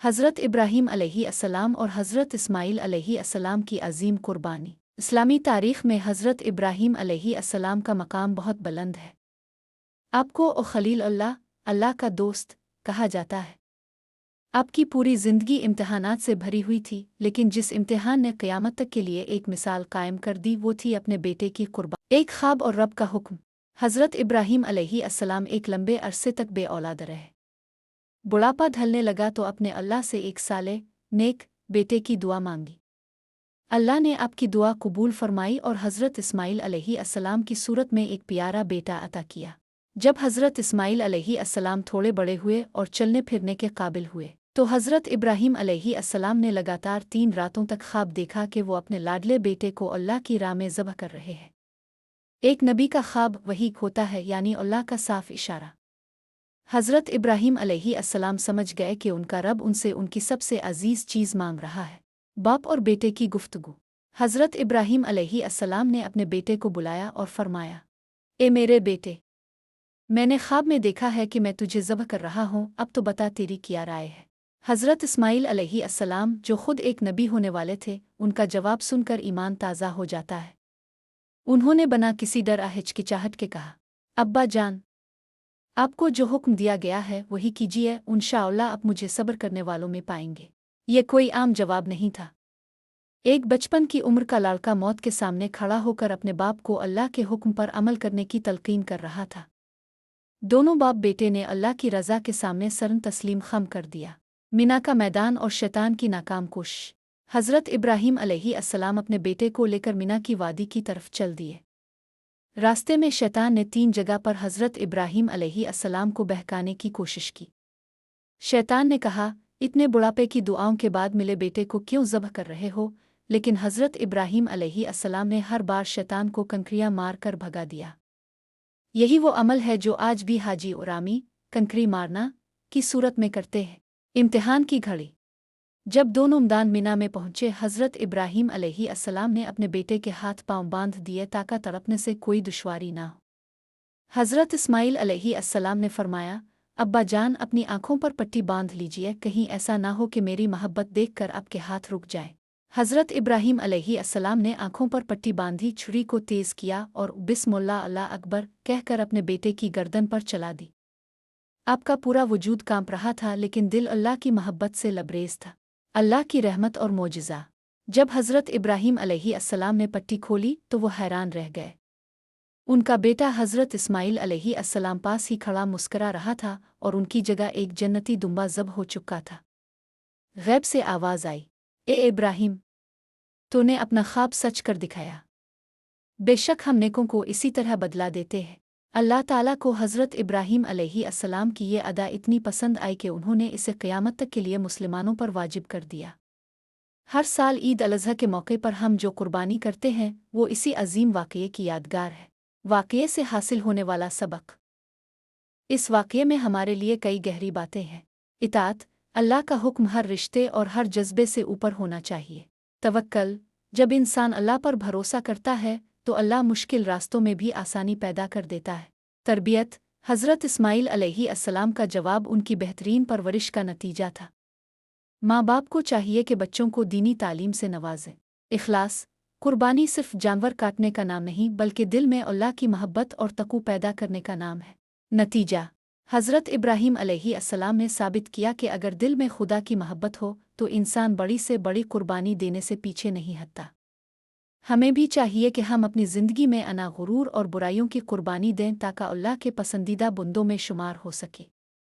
हज़रत इब्राहीम अलैहिस्सलाम और हज़रत इस्माईल अलैहिस्सलाम की अज़ीम कुर्बानी। इस्लामी तारीख़ में हज़रत इब्राहीम अलैहिस्सलाम का मकाम बहुत बुलंद है। आपको खलील अल्लाह का दोस्त कहा जाता है। आपकी पूरी ज़िंदगी इम्तिहानात से भरी हुई थी, लेकिन जिस इम्तिहान ने क़यामत तक के लिए एक मिसाल कायम कर दी वो थी अपने बेटे की कुर्बानी। एक ख्वाब और रब का हुक्म। हज़रत इब्राहीम अलैहिस्सलाम एक लंबे अरसे तक बेऔलाद रहे। बुढ़ापा ढलने लगा तो अपने अल्लाह से एक साले नेक बेटे की दुआ मांगी। अल्लाह ने आपकी दुआ कबूल फरमाई और हज़रत इस्माईल अलैहिस्सलाम की सूरत में एक प्यारा बेटा अता किया। जब हज़रत इस्माईल अलैहिस्सलाम थोड़े बड़े हुए और चलने फिरने के काबिल हुए तो हज़रत इब्राहीम अलैहिस्सलाम ने लगातार 3 रातों तक ख्वाब देखा कि वो अपने लाडले बेटे को अल्लाह की राह में ज़बह कर रहे हैं। एक नबी का ख्वाब वही होता है, यानी अल्लाह का साफ इशारा। हज़रत इब्राहीम अलैहिस्सलाम समझ गए कि उनका रब उनसे उनकी सबसे अजीज़ चीज़ मांग रहा है। बाप और बेटे की गुफ्तगू। हज़रत इब्राहीम अलैहिस्सलाम ने अपने बेटे को बुलाया और फरमाया, ए मेरे बेटे, मैंने ख्वाब में देखा है कि मैं तुझे ज़बह कर रहा हूँ, अब तो बता तेरी क्या राय है। हज़रत इस्माईल अलैहिस्सलाम जो खुद एक नबी होने वाले थे, उनका जवाब सुनकर ईमान ताज़ा हो जाता है। उन्होंने बना किसी डर हिचकिचाहट के कहा, अब्बा जान, आपको जो हुक्म दिया गया है वही कीजिए, इंशाअल्लाह आप मुझे सब्र करने वालों में पाएंगे। ये कोई आम जवाब नहीं था। एक बचपन की उम्र का लड़का मौत के सामने खड़ा होकर अपने बाप को अल्लाह के हुक्म पर अमल करने की तलकीन कर रहा था। दोनों बाप बेटे ने अल्लाह की रज़ा के सामने सरन तस्लीम खम कर दिया। मिना का मैदान और शैतान की नाकाम कोशिश। हज़रत इब्राहीम अलैहिस्सलाम अपने बेटे को लेकर मिना की वादी की तरफ चल दिए। रास्ते में शैतान ने 3 जगह पर हज़रत इब्राहीम अलैहिस्सलाम को बहकाने की कोशिश की। शैतान ने कहा, इतने बुढ़ापे की दुआओं के बाद मिले बेटे को क्यों ज़बह कर रहे हो? लेकिन हज़रत इब्राहीम अलैहिस्सलाम ने हर बार शैतान को कंकरियाँ मार कर भगा दिया। यही वो अमल है जो आज भी हाजी और आमी कंकरी मारना की सूरत में करते हैं। इम्तिहान की घड़ी। जब दोनों मैदान मिना में पहुंचे, हज़रत इब्राहीम अलैहिस्सलाम ने अपने बेटे के हाथ पांव बांध दिए ताकि तड़पने से कोई दुश्वारी ना हो। हज़रत इस्माईल अलैहिस्सलाम ने फरमाया, अब्बा जान, अपनी आंखों पर पट्टी बांध लीजिए, कहीं ऐसा ना हो कि मेरी मोहब्बत देखकर आपके हाथ रुक जाए। हज़रत इब्राहीम अलैहिस्सलाम ने आंखों पर पट्टी बांधी, छुरी को तेज़ किया और बिस्मिल्लाह अल्लाह अकबर कहकर अपने बेटे की गर्दन पर चला दी। आपका पूरा वजूद कांप रहा था, लेकिन दिल अल्लाह की मोहब्बत से लबरेज था। अल्लाह की रहमत और मोजिज़ा। जब हज़रत इब्राहीम अलैहिस्सलाम ने पट्टी खोली तो वो हैरान रह गए। उनका बेटा हज़रत इस्माईल अलैहिस्सलाम पास ही खड़ा मुस्करा रहा था और उनकी जगह एक जन्नती दुम्बा ज़ब हो चुका था। गैब से आवाज़ आई, ए इब्राहीम, तूने अपना ख्वाब सच कर दिखाया। बेशक हम नेकों को इसी तरह बदला देते हैं। अल्लाह ताला को हज़रत इब्राहीम अलैहिस्सलाम की ये अदा इतनी पसंद आई कि उन्होंने इसे क़यामत तक के लिए मुसलमानों पर वाजिब कर दिया। हर साल ईद अल अज़हा के मौके पर हम जो कुर्बानी करते हैं वो इसी अजीम वाक़ये की यादगार है। वाक़ये से हासिल होने वाला सबक। इस वाक़ये में हमारे लिए कई गहरी बातें हैं। इताअत, अल्लाह का हुक्म हर रिश्ते और हर जज्बे से ऊपर होना चाहिए। तवक्कल, जब इंसान अल्लाह पर भरोसा करता है तो अल्लाह मुश्किल रास्तों में भी आसानी पैदा कर देता है। तरबियत, हज़रत इस्माईल अलैहिस्सलाम का जवाब उनकी बेहतरीन परवरिश का नतीजा था। माँ बाप को चाहिए कि बच्चों को दीनी तालीम से नवाजें। इखलास, कुर्बानी सिर्फ जानवर काटने का नाम नहीं बल्कि दिल में अल्लाह की मोहब्बत और तक़वा पैदा करने का नाम है। नतीजा, हज़रत इब्राहीम अलैहिस्सलाम ने साबित किया कि अगर दिल में खुदा की मोहब्बत हो तो इंसान बड़ी से बड़ी कुर्बानी देने से पीछे नहीं हटता। हमें भी चाहिए कि हम अपनी ज़िंदगी में अना गुरूर और बुराइयों की कुर्बानी दें ताकि अल्लाह के पसंदीदा बंदों में शुमार हो सके।